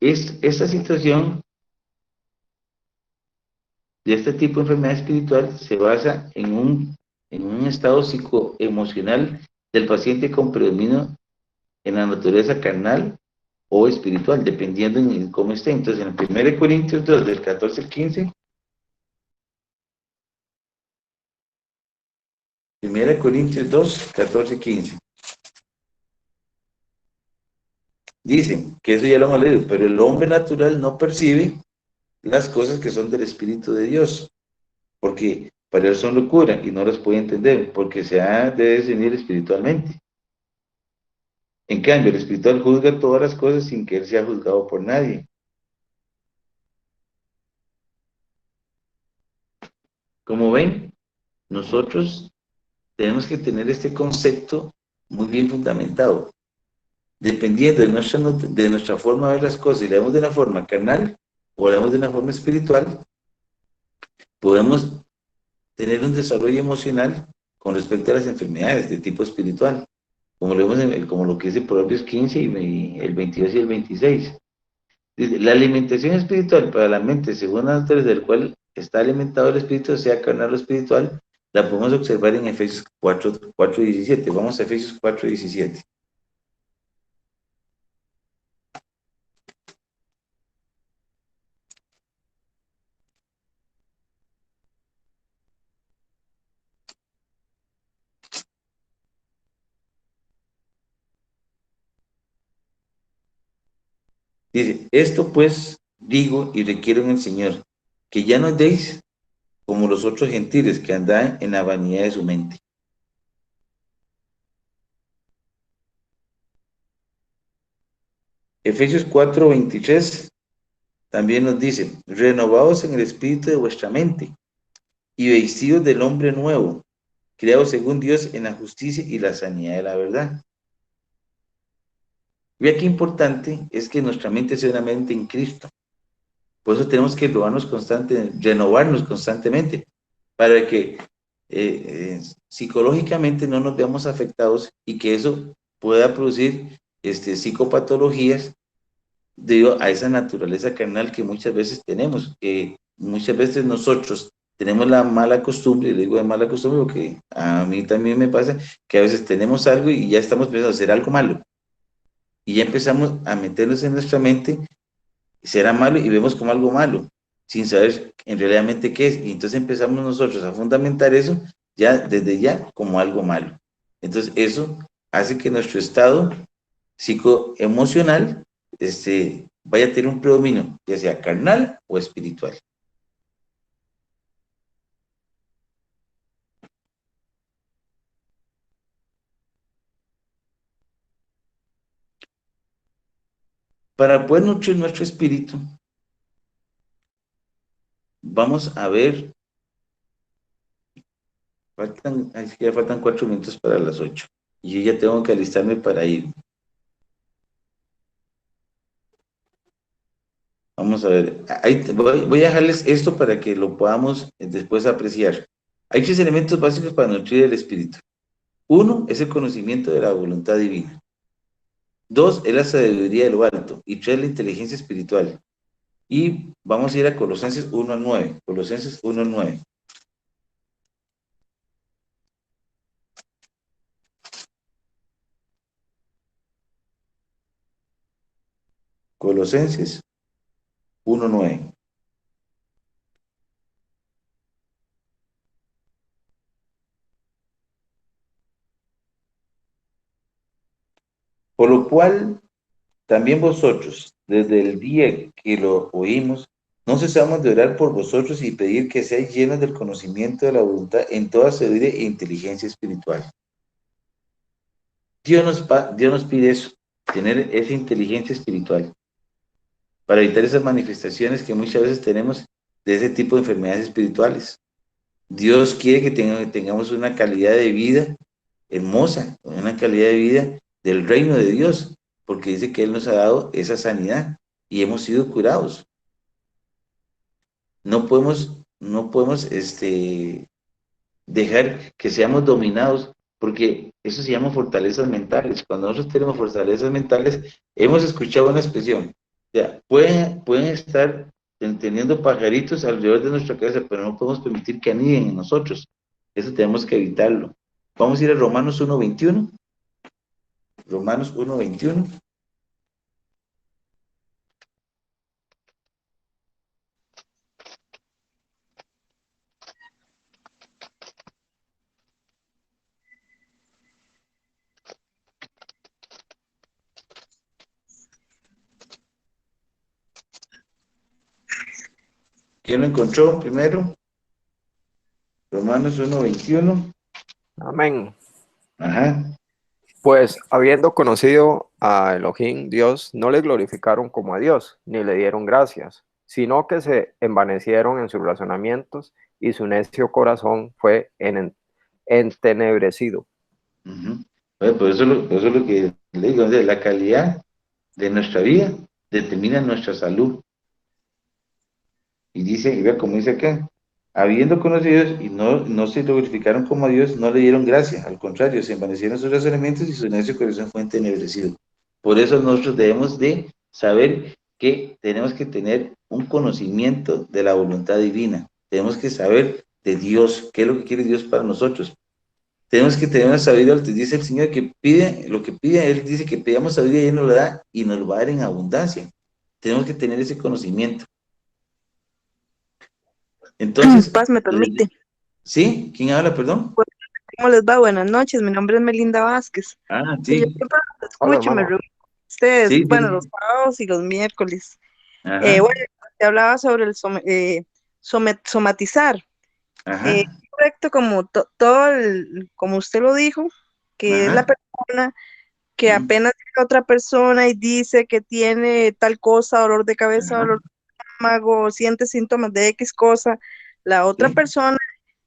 Esta situación de este tipo de enfermedad espiritual se basa en un estado psicoemocional del paciente con predominio en la naturaleza carnal o espiritual, dependiendo en cómo esté. Entonces, en 1 Corintios 2 del 14 al 15, 1 Corintios 2, 14 y 15. Dicen que eso ya lo hemos leído, pero el hombre natural no percibe las cosas que son del Espíritu de Dios, porque para él son locura y no las puede entender, porque se ha de discernir espiritualmente. En cambio, el espiritual juzga todas las cosas sin que él sea juzgado por nadie. Como ven, nosotros tenemos que tener este concepto muy bien fundamentado. Dependiendo de nuestra forma de ver las cosas, si le damos de una forma carnal o le damos de una forma espiritual, podemos tener un desarrollo emocional con respecto a las enfermedades de tipo espiritual, como lo que dice Proverbios 15 y el 22 y el 26. Dice, la alimentación espiritual para la mente, según la naturaleza del cual está alimentado el espíritu, sea carnal o espiritual, la podemos observar en Efesios 4:17. Vamos a Efesios 4:17. Dice, esto pues digo y requiero en el Señor, que ya no deis como los otros gentiles que andan en la vanidad de su mente. Efesios 4:23 también nos dice, renovados en el espíritu de vuestra mente y vestidos del hombre nuevo, creado según Dios en la justicia y la sanidad de la verdad. Vea qué importante es que nuestra mente sea una mente en Cristo. Por eso tenemos que renovarnos constantemente, para que psicológicamente no nos veamos afectados y que eso pueda producir psicopatologías debido a esa naturaleza carnal que muchas veces tenemos, que muchas veces nosotros tenemos la mala costumbre, y le digo de mala costumbre porque a mí también me pasa, que a veces tenemos algo y ya estamos pensando hacer algo malo, y ya empezamos a meternos en nuestra mente, será malo y vemos como algo malo, sin saber en realidad qué es, y entonces empezamos nosotros a fundamentar eso ya desde ya como algo malo. Entonces eso hace que nuestro estado psicoemocional vaya a tener un predominio, ya sea carnal o espiritual. Para poder nutrir nuestro espíritu, vamos a ver, ya faltan 4 minutos para las 8, y yo ya tengo que alistarme para ir. Vamos a ver, voy a dejarles esto para que lo podamos después apreciar. Hay 3 elementos básicos para nutrir el espíritu. 1 es el conocimiento de la voluntad divina. 2 es la sabiduría de lo alto. Y 3, la inteligencia espiritual. Y vamos a ir a Colosenses 1:9. Colosenses 1:9. Colosenses 1:9. Por lo cual, también vosotros, desde el día que lo oímos, no cesamos de orar por vosotros y pedir que seáis llenos del conocimiento de la voluntad en toda sabiduría e inteligencia espiritual. Dios nos pide eso, tener esa inteligencia espiritual, para evitar esas manifestaciones que muchas veces tenemos de ese tipo de enfermedades espirituales. Dios quiere que tengamos una calidad de vida hermosa, una calidad de vida del reino de Dios, porque dice que Él nos ha dado esa sanidad y hemos sido curados. No podemos dejar que seamos dominados, porque eso se llama fortalezas mentales. Cuando nosotros tenemos fortalezas mentales, hemos escuchado una expresión, ya, pueden estar teniendo pajaritos alrededor de nuestra cabeza, pero no podemos permitir que aniden en nosotros. Eso tenemos que evitarlo. Vamos a ir a Romanos 1:21. Romanos 1:21. ¿Quién lo encontró primero? Romanos 1:21. Amén. Ajá. Pues habiendo conocido a Elohim, Dios, no le glorificaron como a Dios, ni le dieron gracias, sino que se envanecieron en sus razonamientos y su necio corazón fue entenebrecido. Bueno, pues eso es lo que le digo, la calidad de nuestra vida determina nuestra salud. Y dice, y vea como dice acá, habiendo conocido a Dios y no se glorificaron como a Dios, no le dieron gracia, al contrario, se envanecieron sus razonamientos y su necio corazón fue entenebrecido. Por eso nosotros debemos de saber que tenemos que tener un conocimiento de la voluntad divina, tenemos que saber de Dios, qué es lo que quiere Dios para nosotros. Tenemos que tener una sabiduría, dice el Señor que pide, lo que pide, Él dice que pidamos sabiduría y Él nos lo da y nos lo va a dar en abundancia. Tenemos que tener ese conocimiento. Entonces, Paz, ¿me permite? ¿sí? ¿Quién habla, perdón? ¿Cómo les va? Buenas noches, mi nombre es Melinda Vázquez. Ah, Sí, yo sí. siempre los Hola, escucho, me hermana. reúno con ustedes, Sí, bueno, sí. los sábados y los miércoles. Ajá, Bueno, te hablaba sobre el somatizar. ajá, Correcto, como todo como usted lo dijo, que es la ajá, persona que apenas llega otra persona y dice que tiene tal cosa, dolor de cabeza, Ajá. dolor de estómago, siente síntomas de X cosa, la otra Sí. persona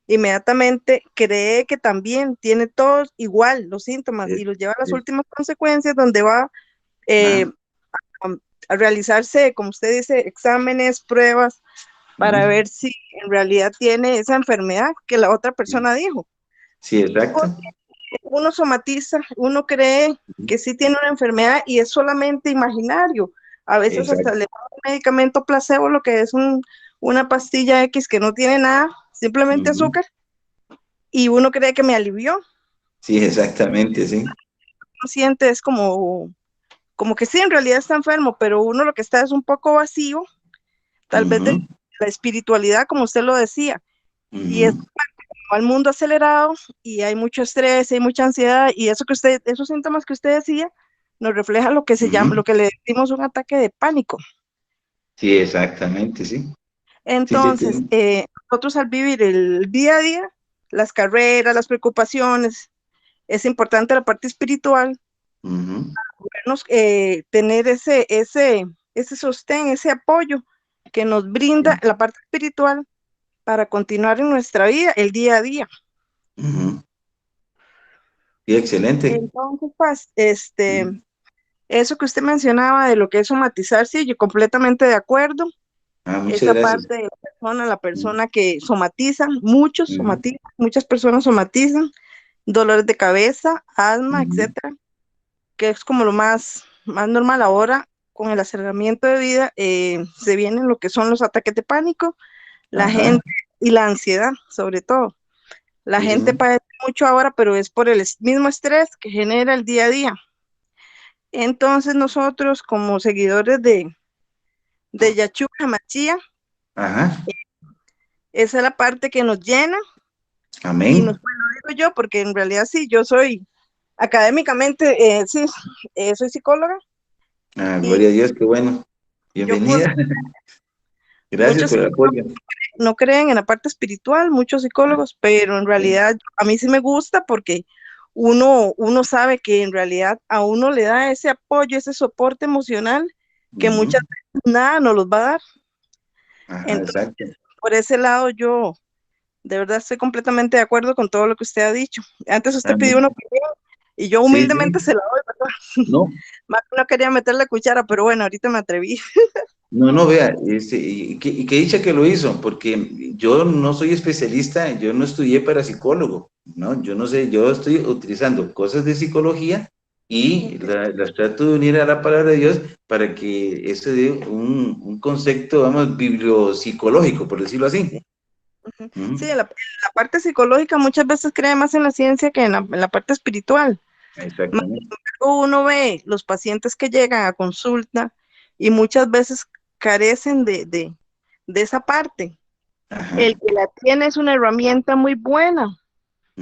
inmediatamente cree que también tiene todos igual los síntomas Es- y los lleva a las es- últimas consecuencias donde va eh, ajá. a realizarse, como usted dice, exámenes, pruebas, para Ujú. ver si en realidad tiene esa enfermedad que la otra persona dijo. Sí, exacto. Uno somatiza, uno cree que sí tiene una enfermedad y es solamente imaginario. A veces hasta Exacto. le dan un medicamento placebo, lo que es una pastilla X que no tiene nada, simplemente Ujú. azúcar, y uno cree que me alivió. Sí, exactamente, sí. Uno siente es como que sí, en realidad está enfermo, pero uno lo que está es un poco vacío, tal vez de Ujú. la espiritualidad, como usted lo decía, y es Ujú. al mundo acelerado y hay mucho estrés, hay mucha ansiedad y esos síntomas que usted decía nos refleja lo que se llama, Ujú. lo que le decimos un ataque de pánico. Sí, exactamente, sí. Sí, sí, Entonces, sí. nosotros al vivir el día a día, las carreras, las preocupaciones, es importante la parte espiritual, Ujú. tener ese sostén, ese apoyo que nos brinda Sí. la parte espiritual para continuar en nuestra vida el día a día. Ujú. Sí, excelente. Entonces, pues, Sí. eso que usted mencionaba de lo que es somatizar, sí, yo completamente de acuerdo. Ah, muchas Esa gracias. parte de la Ujú. persona que somatiza, muchos Ujú. somatizan, muchas personas somatizan, dolores de cabeza, asma, Ujú. etcétera, que es como lo más normal ahora. Con el aceleramiento de vida, se vienen lo que son los ataques de pánico, la Ajá. gente y la ansiedad, sobre todo. La Sí, gente señor. padece mucho ahora, pero es por el mismo estrés que genera el día a día. Entonces nosotros como seguidores de Yahshua Hamashia, Ajá. esa es la parte que nos llena y nos, Amén. bueno, digo yo, porque en realidad sí, yo soy académicamente, sí, soy psicóloga Ah, y gloria a Dios, qué bueno. yo puedo, Bienvenida. Gracias muchos por el psicólogos apoyo. no creen en la parte espiritual, muchos Ah, psicólogos, pero en sí. realidad a mí sí me gusta porque uno sabe que en realidad a uno le da ese apoyo, ese soporte emocional que muchas Ujú. veces nada nos los va a dar. Ajá, Entonces, exacto. por ese lado yo de verdad estoy completamente de acuerdo con todo lo que usted ha dicho. Antes Ah, usted pidió una opinión y yo sí, humildemente sí. se la doy, ¿verdad? No, Más que no quería meter la cuchara, pero bueno, ahorita me atreví. no, no, vea, y qué dicha que lo hizo, porque yo no soy especialista, yo no estudié para psicólogo, ¿no? Yo no sé, yo estoy utilizando cosas de psicología y las trato de unir a la palabra de Dios para que eso dé un concepto, vamos, bibliopsicológico, por decirlo así. Sí, Ujú. la parte psicológica muchas veces cree más en la ciencia que en la parte espiritual. Más Exactamente. uno ve los pacientes que llegan a consulta y muchas veces carecen de esa parte. El Ajá. que la tiene es una herramienta muy buena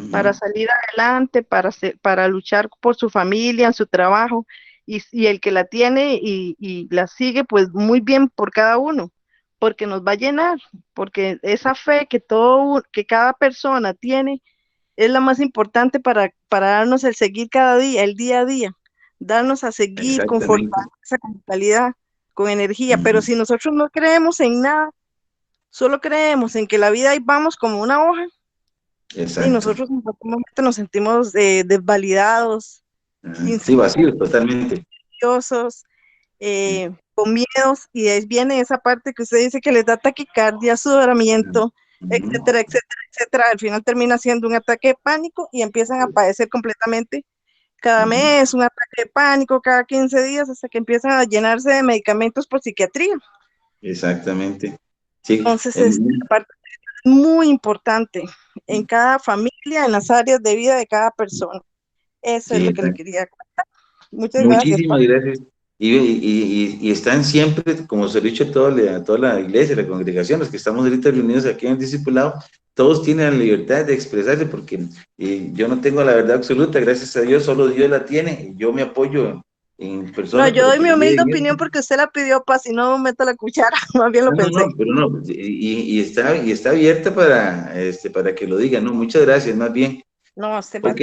para Ujú. salir adelante, para luchar por su familia, en su trabajo, y el que la tiene y la sigue, pues muy bien por cada uno, porque nos va a llenar, porque esa fe que cada persona tiene es la más importante para darnos el seguir cada día, el día a día, darnos a seguir con Exactamente. fortaleza, con vitalidad, con energía, pero Ujú. si nosotros no creemos en nada, solo creemos en que la vida ahí vamos como una hoja, y Exacto. nosotros en cualquier momento nos sentimos desvalidados, Ajá. Sí, inseguros, vacío, totalmente. ansiosos, con miedos, y ahí viene esa parte que usted dice que les da taquicardia, sudoramiento, Ujú. etcétera, etcétera, etcétera. Al final termina siendo un ataque de pánico y empiezan a padecer completamente cada Ujú. mes, un ataque de pánico cada 15 días, hasta que empiezan a llenarse de medicamentos por psiquiatría. Exactamente. Sí, Entonces, la parte es muy importante en cada familia, en las áreas de vida de cada persona. Eso es sí, lo que le exacto. quería contar. Muchas gracias, Muchísimas gracias. Y están siempre, como se lo he dicho a toda la iglesia, la congregación, los que estamos ahorita reunidos aquí en el discipulado, todos tienen la libertad de expresarse porque yo no tengo la verdad absoluta, gracias a Dios, solo Dios la tiene. Y yo me apoyo en No, personas yo para doy que mi me humilde digan opinión esto. porque usted la pidió para si no meto la cuchara, más bien lo No, no, pensé. no, pero no, y está abierta para que lo digan, ¿no? Muchas gracias, más bien. No, usted más. Ok,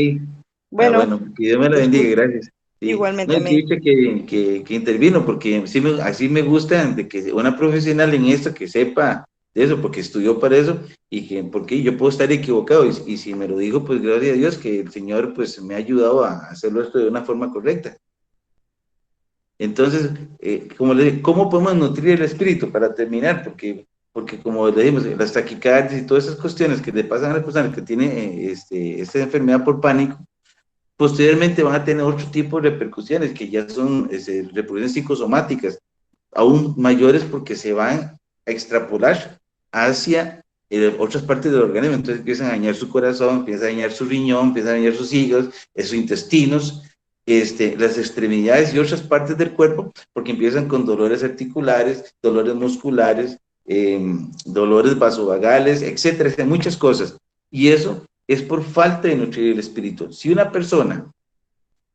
Bueno, bueno, que Dios me la bendiga, disculpe. gracias. Sí. Igualmente No, a y que mí. dice que intervino, porque sí así me gusta de que una profesional en esto que sepa de eso, porque estudió para eso, y que, porque yo puedo estar equivocado, y si me lo dijo, pues gracias a Dios que el Señor pues me ha ayudado a hacerlo esto de una forma correcta. Entonces, como le digo, ¿cómo podemos nutrir el espíritu? Para terminar, porque como le dijimos, las taquicardias y todas esas cuestiones que le pasan a las personas que tienen esta enfermedad por pánico, posteriormente van a tener otro tipo de repercusiones que ya son repercusiones psicosomáticas, aún mayores porque se van a extrapolar hacia otras partes del organismo. Entonces empiezan a dañar su corazón, empiezan a dañar su riñón, empiezan a dañar sus hígados, sus intestinos, las extremidades y otras partes del cuerpo, porque empiezan con dolores articulares, dolores musculares, dolores vasovagales, etcétera, muchas cosas. Y eso es por falta de nutrir el espíritu. Si una persona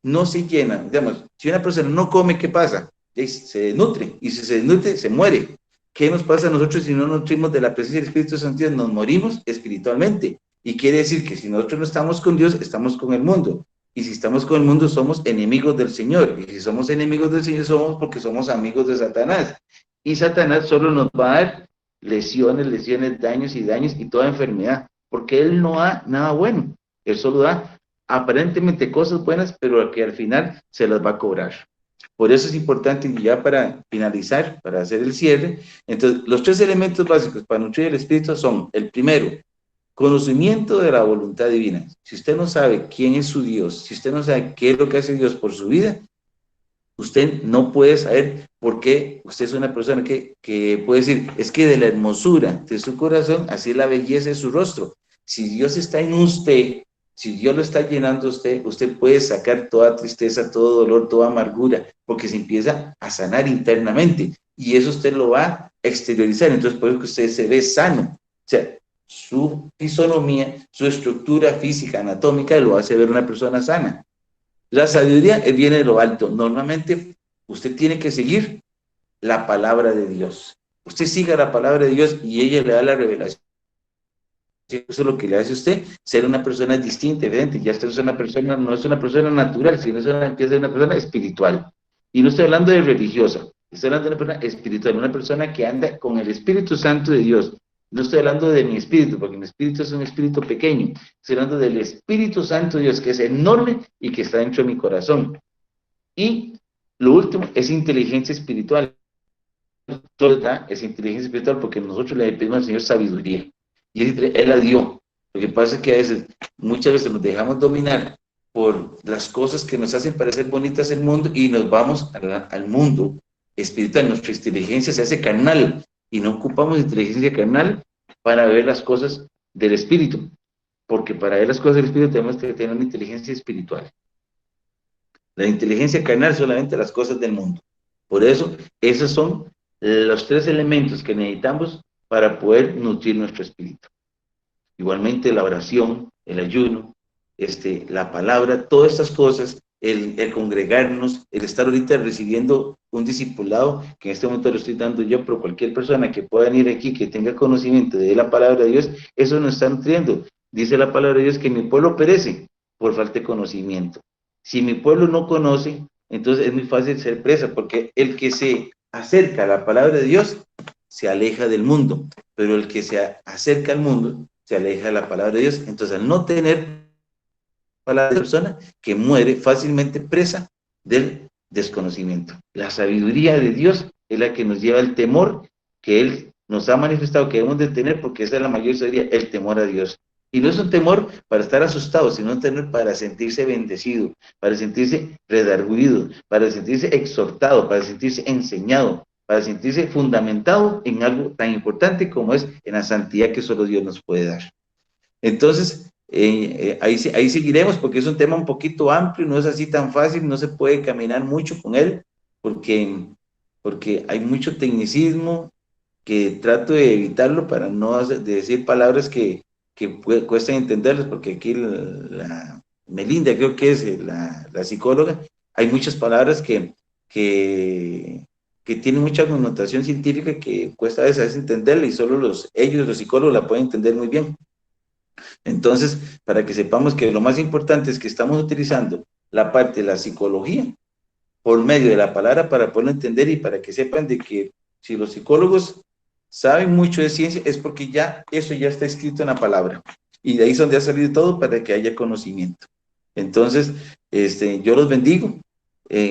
no se llena, digamos, si una persona no come, ¿qué pasa? Se nutre, y si se nutre, se muere. ¿Qué nos pasa a nosotros si no nutrimos de la presencia del Espíritu Santo? Nos morimos espiritualmente. Y quiere decir que si nosotros no estamos con Dios, estamos con el mundo. Y si estamos con el mundo, somos enemigos del Señor. Y si somos enemigos del Señor, somos porque somos amigos de Satanás. Y Satanás solo nos va a dar lesiones, daños y toda enfermedad. Porque Él no da nada bueno. Él solo da aparentemente cosas buenas, pero que al final se las va a cobrar. Por eso es importante, y ya para finalizar, para hacer el cierre, entonces los 3 elementos básicos para nutrir el espíritu son: el primero, conocimiento de la voluntad divina. Si usted no sabe quién es su Dios, si usted no sabe qué es lo que hace Dios por su vida, usted no puede saber por qué usted es una persona que puede decir, es que de la hermosura de su corazón, así es la belleza de su rostro. Si Dios está en usted, si Dios lo está llenando a usted, usted puede sacar toda tristeza, todo dolor, toda amargura, porque se empieza a sanar internamente, y eso usted lo va a exteriorizar. Entonces, por eso que usted se ve sano. O sea, su fisonomía, su estructura física, anatómica, lo hace ver una persona sana. La sabiduría viene de lo alto. Normalmente usted tiene que seguir la palabra de Dios. Usted siga la palabra de Dios y ella le da la revelación. Eso es lo que le hace a usted ser una persona distinta, evidente. Ya usted es una persona, no es una persona natural, sino empieza a ser una persona espiritual. Y no estoy hablando de religiosa, estoy hablando de una persona espiritual, una persona que anda con el Espíritu Santo de Dios. No estoy hablando de mi espíritu, porque mi espíritu es un espíritu pequeño. Estoy hablando del Espíritu Santo de Dios, que es enorme y que está dentro de mi corazón. Y lo último es inteligencia espiritual. Toda es inteligencia espiritual, porque nosotros le pedimos al Señor sabiduría. Y Él la dio. Lo que pasa es que a veces, muchas veces nos dejamos dominar por las cosas que nos hacen parecer bonitas el mundo, y nos vamos al mundo espiritual. Nuestra inteligencia se hace carnal, y no ocupamos inteligencia carnal para ver las cosas del espíritu, porque para ver las cosas del espíritu tenemos que tener una inteligencia espiritual. La inteligencia carnal solamente las cosas del mundo. Por eso, esos son los 3 elementos que necesitamos para poder nutrir nuestro espíritu. Igualmente la oración, el ayuno, la palabra, todas estas cosas, el congregarnos, el estar ahorita recibiendo un discipulado, que en este momento lo estoy dando yo, pero cualquier persona que pueda venir aquí, que tenga conocimiento de la palabra de Dios, eso nos está nutriendo. Dice la palabra de Dios que mi pueblo perece por falta de conocimiento. Si mi pueblo no conoce, entonces es muy fácil ser presa, porque el que se acerca a la palabra de Dios se aleja del mundo, pero el que se acerca al mundo se aleja de la palabra de Dios. Entonces, al no tener palabra de persona, que muere fácilmente presa del desconocimiento. La sabiduría de Dios es la que nos lleva al temor que Él nos ha manifestado que debemos de tener, porque esa es la mayor sabiduría, el temor a Dios. Y no es un temor para estar asustado, sino un temor para sentirse bendecido, para sentirse redarguido, para sentirse exhortado, para sentirse enseñado, para sentirse fundamentado en algo tan importante como es en la santidad que solo Dios nos puede dar. Entonces, ahí seguiremos, porque es un tema un poquito amplio, no es así tan fácil, no se puede caminar mucho con él, porque hay mucho tecnicismo que trato de evitarlo para no decir palabras que cuestan entenderlas, porque aquí la Melinda, creo que es la psicóloga, hay muchas palabras que tienen mucha connotación científica que cuesta a veces entenderla, y solo los psicólogos la pueden entender muy bien. Entonces, para que sepamos que lo más importante es que estamos utilizando la parte de la psicología por medio de la palabra para poderlo entender y para que sepan de que si los psicólogos saben mucho de ciencia es porque ya eso ya está escrito en la palabra. Y de ahí es donde ha salido todo para que haya conocimiento. Entonces, yo los bendigo.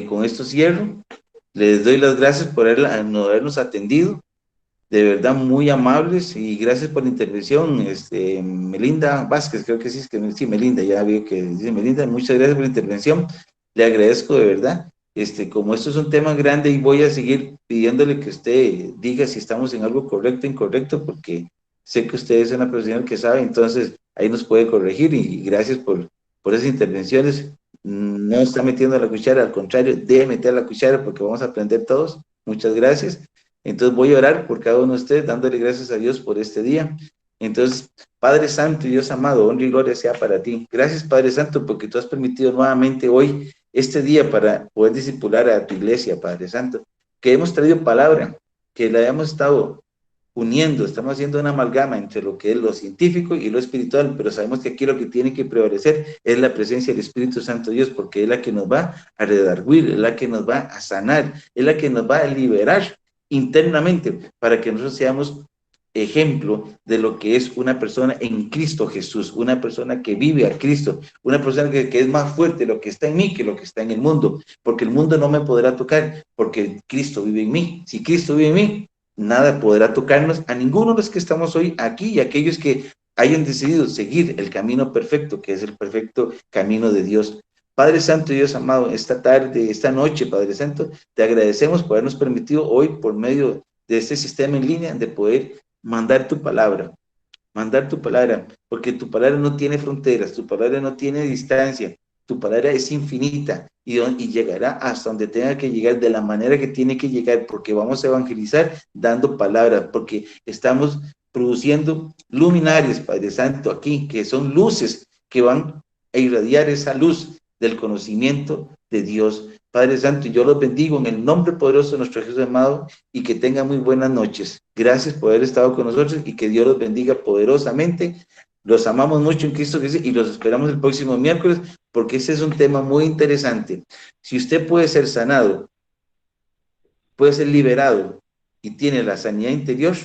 Con esto cierro. Les doy las gracias por habernos atendido. De verdad, muy amables y gracias por la intervención. Melinda Vázquez, creo que sí, sí, Melinda, ya vi que dice Melinda, muchas gracias por la intervención. Le agradezco de verdad. Como esto es un tema grande y voy a seguir pidiéndole que usted diga si estamos en algo correcto o incorrecto, porque sé que usted es una profesional que sabe, entonces ahí nos puede corregir y gracias por esas intervenciones. No está metiendo la cuchara, al contrario, debe meter la cuchara porque vamos a aprender todos. Muchas gracias. Entonces voy a orar por cada uno de ustedes, dándole gracias a Dios por este día. Entonces, Padre Santo y Dios amado, honra y gloria sea para ti. Gracias, Padre Santo, porque tú has permitido nuevamente hoy este día para poder discipular a tu iglesia, Padre Santo, que hemos traído palabra, que la hemos estado uniendo, estamos haciendo una amalgama entre lo que es lo científico y lo espiritual, pero sabemos que aquí lo que tiene que prevalecer es la presencia del Espíritu Santo de Dios, porque es la que nos va a redarguir, es la que nos va a sanar, es la que nos va a liberar internamente, para que nosotros seamos ejemplo de lo que es una persona en Cristo Jesús, una persona que vive a Cristo, una persona que es más fuerte lo que está en mí que lo que está en el mundo, porque el mundo no me podrá tocar, porque Cristo vive en mí. Si Cristo vive en mí, nada podrá tocarnos a ninguno de los que estamos hoy aquí y aquellos que hayan decidido seguir el camino perfecto, que es el perfecto camino de Dios. Padre Santo, Dios amado, esta tarde, esta noche, Padre Santo, te agradecemos por habernos permitido hoy, por medio de este sistema en línea, de poder mandar tu palabra, porque tu palabra no tiene fronteras, tu palabra no tiene distancia, tu palabra es infinita y llegará hasta donde tenga que llegar, de la manera que tiene que llegar, porque vamos a evangelizar dando palabra, porque estamos produciendo luminarias, Padre Santo, aquí, que son luces que van a irradiar esa luz del conocimiento de Dios. Padre Santo, yo los bendigo en el nombre poderoso de nuestro Jesús amado y que tengan muy buenas noches. Gracias por haber estado con nosotros y que Dios los bendiga poderosamente. Los amamos mucho en Cristo Jesús y los esperamos el próximo miércoles porque ese es un tema muy interesante. Si usted puede ser sanado, puede ser liberado y tiene la sanidad interior,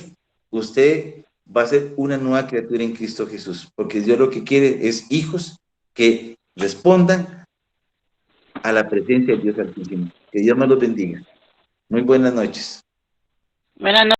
usted va a ser una nueva criatura en Cristo Jesús, porque Dios lo que quiere es hijos que respondan a la presencia de Dios Altísimo. Que Dios nos los bendiga. Muy buenas noches. Buenas noches.